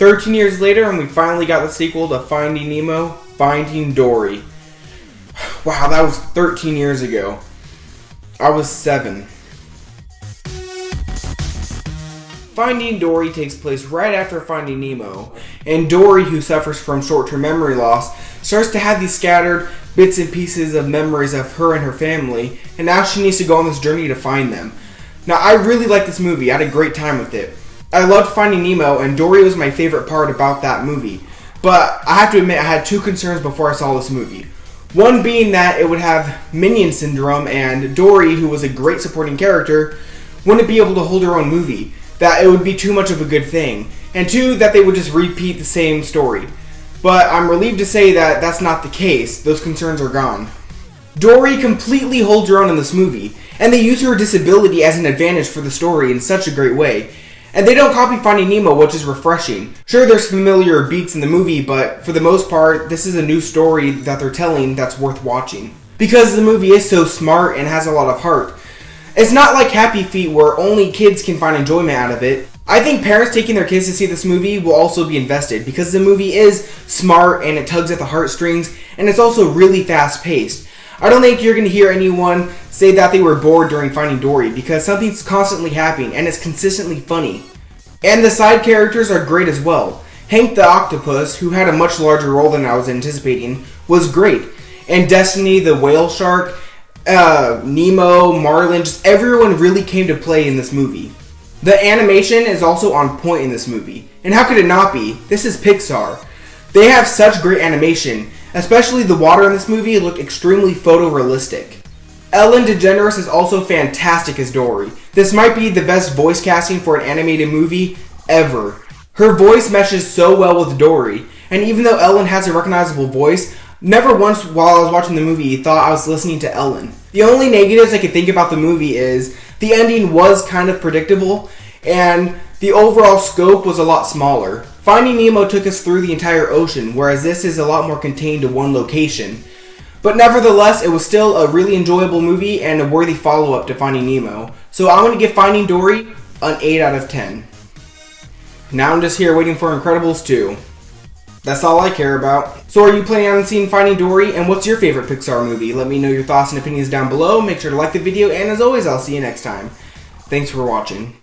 13 years later, and we finally got the sequel to Finding Nemo, Finding Dory. Wow, that was 13 years ago. I was 7. Finding Dory takes place right after Finding Nemo, and Dory, who suffers from short-term memory loss, starts to have these scattered bits and pieces of memories of her and her family, and now she needs to go on this journey to find them. Now, I really like this movie. I had a great time with it. I loved Finding Nemo, and Dory was my favorite part about that movie. But I have to admit, I had 2 concerns before I saw this movie. One being that it would have Minion Syndrome, and Dory, who was a great supporting character, wouldn't be able to hold her own movie. That it would be too much of a good thing. And 2, that they would just repeat the same story. But I'm relieved to say that that's not the case. Those concerns are gone. Dory completely holds her own in this movie, and they use her disability as an advantage for the story in such a great way. And they don't copy Finding Nemo, which is refreshing. Sure, there's familiar beats in the movie, but for the most part, this is a new story that they're telling that's worth watching. Because the movie is so smart and has a lot of heart. It's not like Happy Feet where only kids can find enjoyment out of it. I think parents taking their kids to see this movie will also be invested because the movie is smart and it tugs at the heartstrings, and it's also really fast paced. I don't think you're going to hear anyone say that they were bored during Finding Dory because something's constantly happening and it's consistently funny. And the side characters are great as well. Hank the Octopus, who had a much larger role than I was anticipating, was great. And Destiny the Whale Shark, Nemo, Marlin, just everyone really came to play in this movie. The animation is also on point in this movie. And how could it not be? This is Pixar. They have such great animation. Especially the water in this movie looked extremely photorealistic. Ellen DeGeneres is also fantastic as Dory. This might be the best voice casting for an animated movie ever. Her voice meshes so well with Dory, and even though Ellen has a recognizable voice, never once while I was watching the movie thought I was listening to Ellen. The only negatives I could think about the movie is the ending was kind of predictable, and the overall scope was a lot smaller. Finding Nemo took us through the entire ocean, whereas this is a lot more contained to one location. But nevertheless, it was still a really enjoyable movie and a worthy follow-up to Finding Nemo. So I'm going to give Finding Dory an 8 out of 10. Now I'm just here waiting for Incredibles 2. That's all I care about. So are you planning on seeing Finding Dory, and what's your favorite Pixar movie? Let me know your thoughts and opinions down below. Make sure to like the video, and as always, I'll see you next time. Thanks for watching.